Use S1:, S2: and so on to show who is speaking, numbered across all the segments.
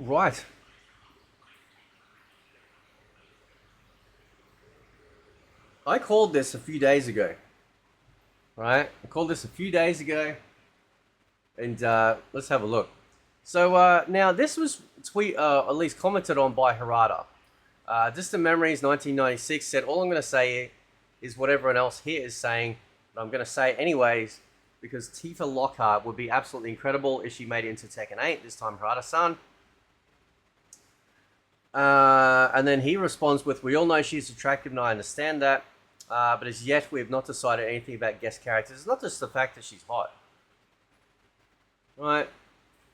S1: Right. I called this a few days ago. Right? I called this a few days ago. And let's have a look. So now this was at least commented on by Harada. Distant Memories 1996 said, all I'm going to say is what everyone else here is saying, but I'm going to say it anyways, because Tifa Lockhart would be absolutely incredible if she made it into Tekken 8, this time Harada-san. And then he responds with, we all know she's attractive and I understand that, but as yet we have not decided anything about guest characters. It's not just the fact that she's hot. Right?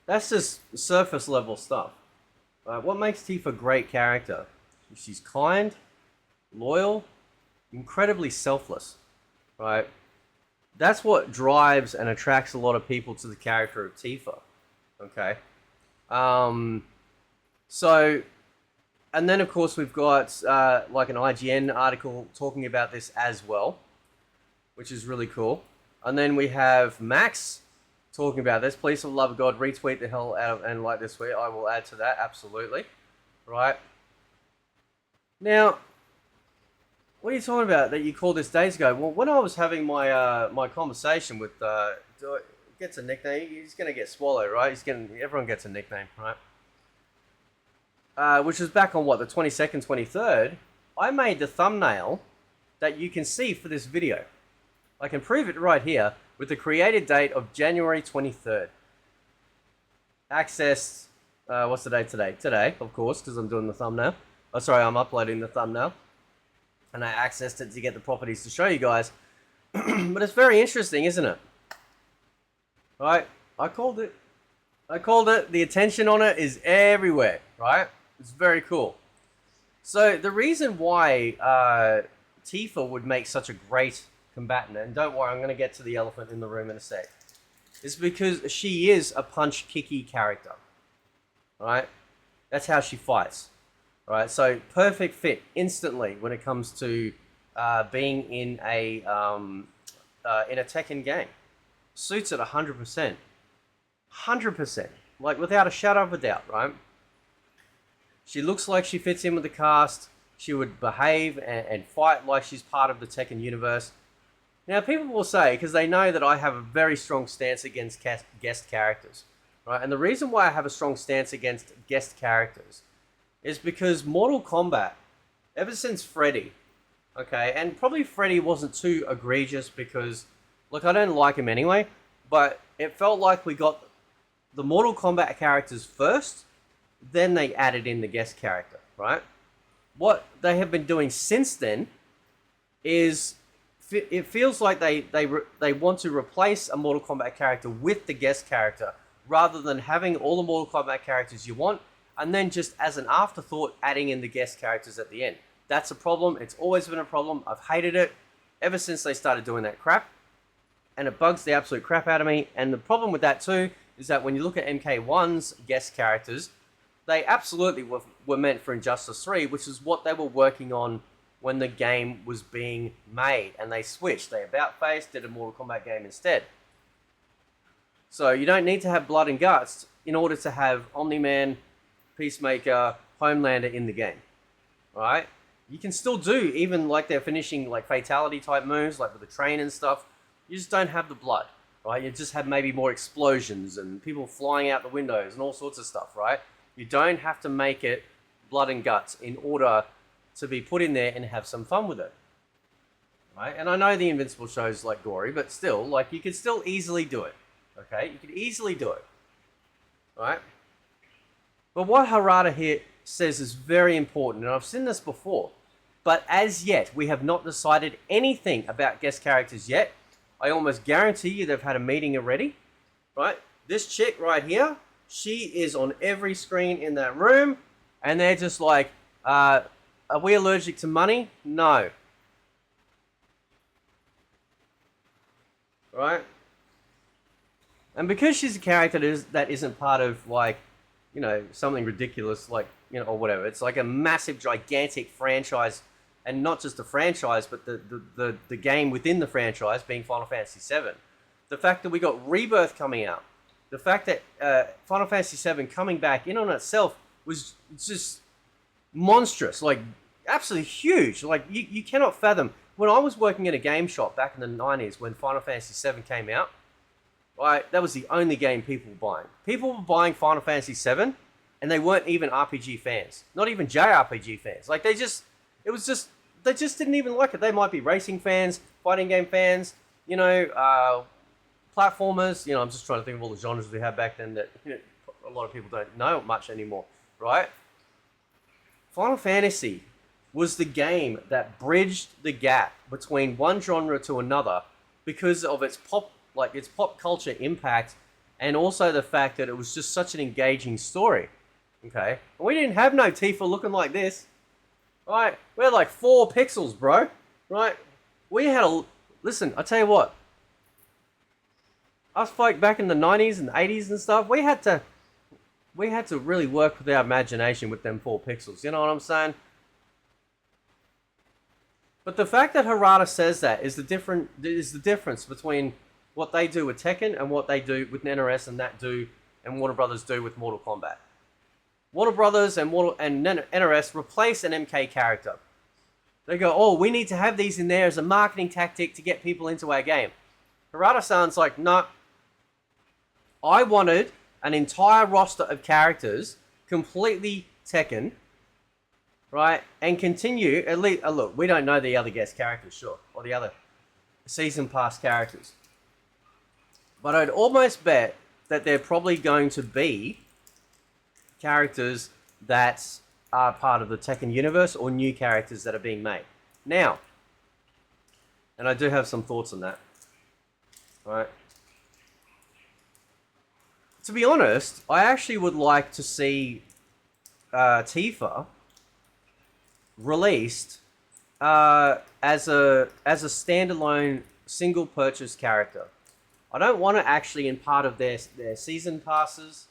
S1: That's just surface level stuff. What makes Tifa a great character? She's kind, loyal, incredibly selfless. Right? That's what drives and attracts a lot of people to the character of Tifa. Okay? So, and then of course we've got like an IGN article talking about this as well, which is really cool. And then we have Max talking about this. Please, for the love of God, retweet the hell out of and like this tweet. I will add to that, absolutely. Right. Now, what are you talking about that you called this days ago? Well, when I was having my my conversation with gets a nickname, he's gonna get swallowed, right? Everyone gets a nickname, right? Which was back on what, the 22nd, 23rd. I made the thumbnail that you can see for this video. I can prove it right here with the created date of January 23rd. Accessed, what's the date today? Today, of course, because I'm doing the thumbnail. Oh, sorry, I'm uploading the thumbnail. And I accessed it to get the properties to show you guys. But it's very interesting, isn't it? Right? I called it. The attention on it is everywhere, right? It's very cool. So the reason why Tifa would make such a great combatant, and don't worry, I'm going to get to the elephant in the room in a sec, is because she is a punch-kicky character, right? That's how she fights, right? So perfect fit instantly when it comes to being in a Tekken game. Suits it 100%. 100%. Like, without a shadow of a doubt, right? She looks like she fits in with the cast. She would behave and fight like she's part of the Tekken universe. Now, people will say, because they know that I have a very strong stance against guest characters, right? And the reason why I have a strong stance against guest characters is because Mortal Kombat, ever since Freddy, okay, and probably Freddy wasn't too egregious because, look, I don't like him anyway, but it felt like we got the Mortal Kombat characters first, then they added in the guest character, right? What they have been doing since then is it feels like they want to replace a Mortal Kombat character with the guest character rather than having all the Mortal Kombat characters you want and then just as an afterthought adding in the guest characters at the end. That's a problem. It's always been a problem. I've hated it ever since they started doing that crap, and it bugs the absolute crap out of me. And the problem with that too is that when you look at MK1's guest characters, they absolutely were meant for Injustice 3, which is what they were working on when the game was being made, and they switched. They about-faced, did a Mortal Kombat game instead. So you don't need to have blood and guts in order to have Omni-Man, Peacemaker, Homelander in the game, right? You can still do, even like they're finishing like fatality type moves, like with the train and stuff. You just don't have the blood, right? You just have maybe more explosions and people flying out the windows and all sorts of stuff, right? You don't have to make it blood and guts in order to be put in there and have some fun with it, right? And I know the Invincible show's like gory, but still, like, you could still easily do it, okay? You could easily do it, right? But what Harada here says is very important, and I've seen this before, but as yet, we have not decided anything about guest characters yet. I almost guarantee you they've had a meeting already, right? This chick right here, she is on every screen in that room, and they're just like, are we allergic to money? No. Right? And because she's a character that isn't part of, like, you know, something ridiculous, like, you know, or whatever. It's like a massive, gigantic franchise, and not just a franchise, but the game within the franchise being Final Fantasy VII. The fact that we got Rebirth coming out, the fact that Final Fantasy VII coming back in on itself was just monstrous, like absolutely huge. Like you cannot fathom. When I was working in a game shop back in the 90s when Final Fantasy VII came out, right, that was the only game people were buying. People were buying Final Fantasy VII, and they weren't even RPG fans, not even JRPG fans. Like they just didn't even like it. They might be racing fans, fighting game fans, you know, platformers. You know, I'm just trying to think of all the genres we had back then that a lot of people don't know much anymore, right? Final Fantasy was the game that bridged the gap between one genre to another because of its pop culture impact, and also the fact that it was just such an engaging story. Okay, and we didn't have no Tifa looking like this, right? We had like 4 pixels, bro. Right? We had listen. I tell you what, us folk back in the 90s and 80s and stuff, we had to really work with our imagination with them 4 pixels. You know what I'm saying? But the fact that Harada says that is the difference between what they do with Tekken and what they do with NRS and Warner Brothers do with Mortal Kombat. Warner Brothers and NRS replace an MK character. They go, oh, we need to have these in there as a marketing tactic to get people into our game. Harada sounds like, no, I wanted an entire roster of characters, completely Tekken, right? And continue, at least, look, we don't know the other guest characters, sure, or the other season pass characters. But I'd almost bet that they're probably going to be characters that are part of the Tekken universe or new characters that are being made. Now, and I do have some thoughts on that. Right. To be honest, I actually would like to see Tifa released as a standalone single purchase character. I don't want to actually in part of their season passes,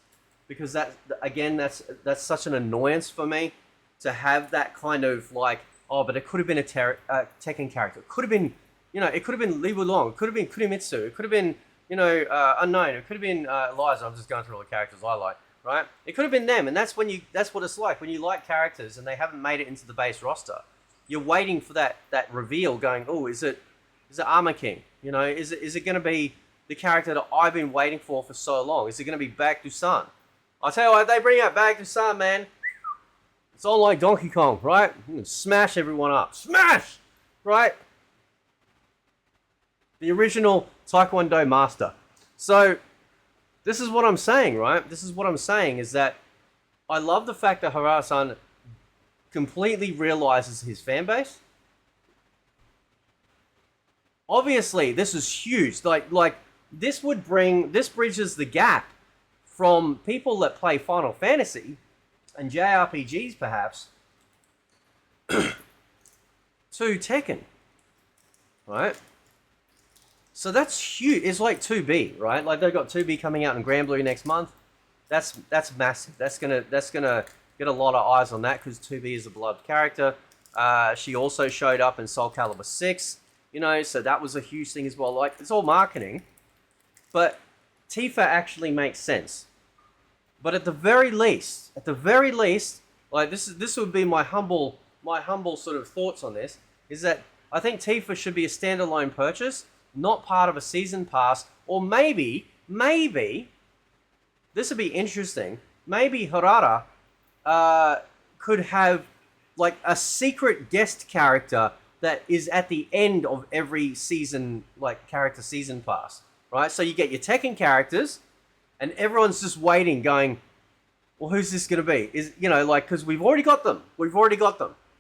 S1: because that's such an annoyance for me to have that kind of like, oh, but it could have been a Tekken character. It could have been, it could have been Li Wulong. It could have been Kurimitsu. It could have been, Unknown. It could have been Liza. I'm just going through all the characters I like, right? It could have been them, and that's what it's like when you like characters and they haven't made it into the base roster. You're waiting for that reveal, going, oh, is it Armor King? Is it going to be the character that I've been waiting for so long? Is it going to be Baek Dusan? I'll tell you what, if they bring out Baek Dusan, man, it's all like Donkey Kong, right? You can smash everyone up. Smash! Right? The original Taekwondo master. So, this is what I'm saying, right? This is what I'm saying is that I love the fact that Harada-san completely realizes his fan base. Obviously, this is huge. Like this bridges the gap from people that play Final Fantasy and JRPGs perhaps to Tekken, right? So that's huge. It's like 2B, right? Like they've got 2B coming out in Grand Blue next month. That's massive. That's gonna get a lot of eyes on that because 2B is a beloved character. She also showed up in Soul Calibur 6, so that was a huge thing as well. Like it's all marketing, but Tifa actually makes sense. But at the very least, like this would be my humble sort of thoughts on this, is that I think Tifa should be a standalone purchase, not part of a season pass, or maybe this would be interesting. Maybe Harada could have like a secret guest character that is at the end of every season, like character season pass, right? So you get your Tekken characters, and everyone's just waiting, going, well, who's this going to be? Because we've already got them.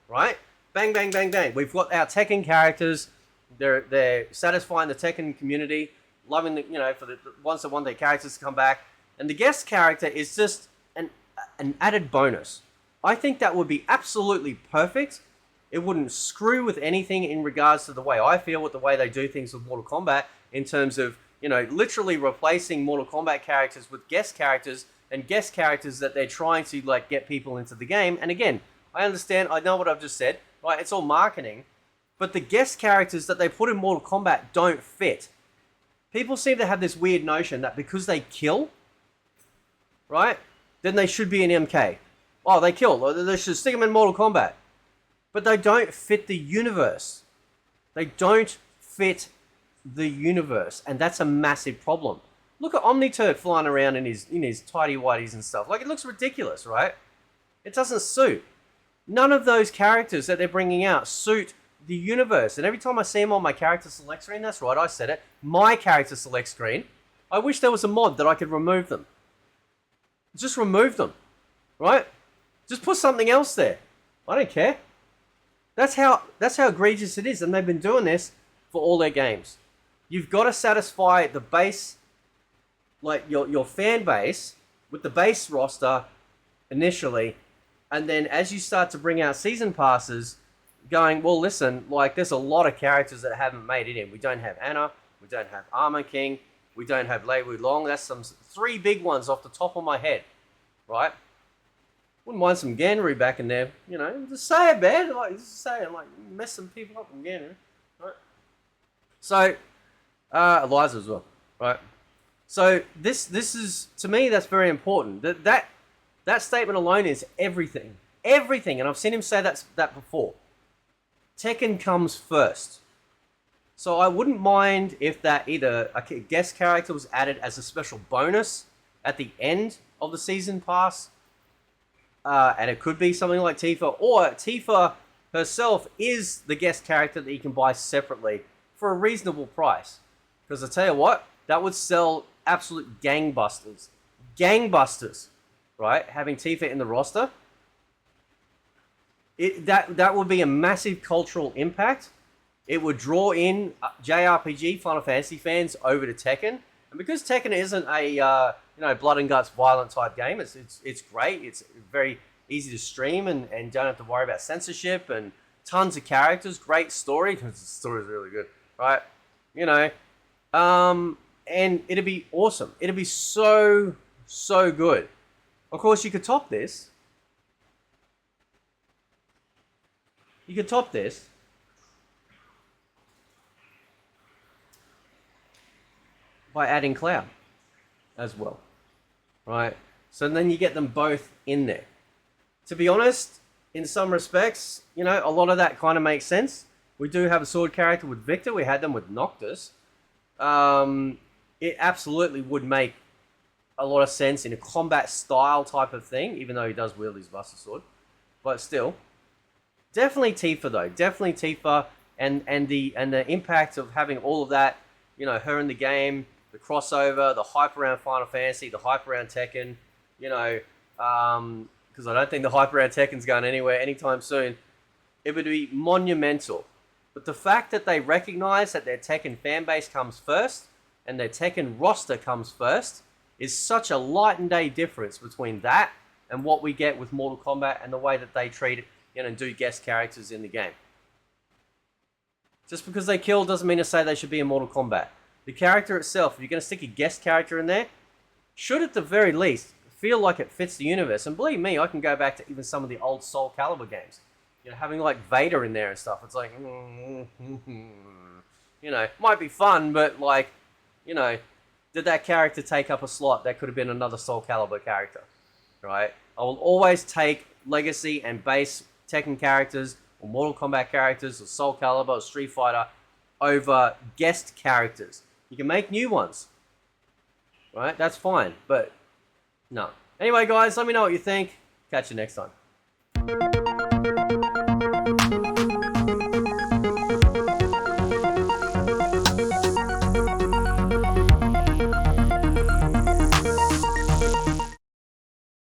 S1: Right? Bang, bang, bang, bang. We've got our Tekken characters. They're satisfying the Tekken community, loving for the ones that want their characters to come back. And the guest character is just an added bonus. I think that would be absolutely perfect. It wouldn't screw with anything in regards to the way I feel with the way they do things with Mortal Kombat in terms of, literally replacing Mortal Kombat characters with guest characters and guest characters that they're trying to like get people into the game. And again, I understand, I know what I've just said, right? It's all marketing, but the guest characters that they put in Mortal Kombat don't fit. People seem to have this weird notion that because they kill, right, then they should be an MK. Oh, they kill. They should stick them in Mortal Kombat. But they don't fit the universe. They don't fit the universe. And that's a massive problem. Look at Omniturd flying around in his tidy whities and stuff. Like, it looks ridiculous, right? It doesn't suit. None of those characters that they're bringing out suit the universe. And every time I see them on my character select screen, that's right, I said it, my character select screen, I wish there was a mod that I could remove them. Just remove them, right? Just put something else there. I don't care. That's how egregious it is, and they've been doing this for all their games. You've got to satisfy the base, like your fan base, with the base roster initially, and then as you start to bring out season passes, going, well, listen, like, there's a lot of characters that haven't made it in. We don't have Anna, we don't have Armor King, we don't have Lei Wulong. That's some 3 big ones off the top of my head, right? Wouldn't mind some Ganru back in there, you know. Just say it, man. Like, just say it, like, mess some people up in Ganru, right? So, Eliza as well, right? So this is, to me, that's very important. That statement alone is everything, everything. And I've seen him say that before. Tekken comes first. So I wouldn't mind if that either a guest character was added as a special bonus at the end of the season pass. And it could be something like Tifa, or Tifa herself is the guest character that you can buy separately for a reasonable price. Because I tell you what, that would sell absolute gangbusters. Gangbusters, right? Having Tifa in the roster. That would be a massive cultural impact. It would draw in JRPG Final Fantasy fans over to Tekken. And because Tekken isn't a blood and guts violent type game, it's great. It's very easy to stream and don't have to worry about censorship and tons of characters. Great story, because the story is really good, right? You know, and it'd be awesome. It'd be so good. Of course, you could top this. You could top this by adding Cloud as well, right? So then you get them both in there. To be honest, in some respects, you know, a lot of that kind of makes sense. We do have a sword character with Victor. We had them with Noctis. It absolutely would make a lot of sense in a combat style type of thing, even though he does wield his Buster Sword. But still, definitely Tifa though. Definitely Tifa, and the impact of having all of that, you know, her in the game, the crossover, the hype around Final Fantasy, the hype around Tekken, you know, because I don't think the hype around Tekken's going anywhere anytime soon. It would be monumental. But the fact that they recognize that their Tekken fan base comes first and their Tekken roster comes first is such a light and day difference between that and what we get with Mortal Kombat and the way that they treat it, you know, and do guest characters in the game. Just because they kill doesn't mean to say they should be in Mortal Kombat. The character itself, if you're going to stick a guest character in there, should at the very least feel like it fits the universe. And believe me, I can go back to even some of the old Soul Calibur games. You know, having like Vader in there and stuff. It's like, you know, might be fun, but like, you know, did that character take up a slot? That could have been another Soul Calibur character, right? I will always take Legacy and base Tekken characters or Mortal Kombat characters or Soul Calibur or Street Fighter over guest characters. You can make new ones, right? That's fine, but no. Anyway, guys, let me know what you think. Catch you next time.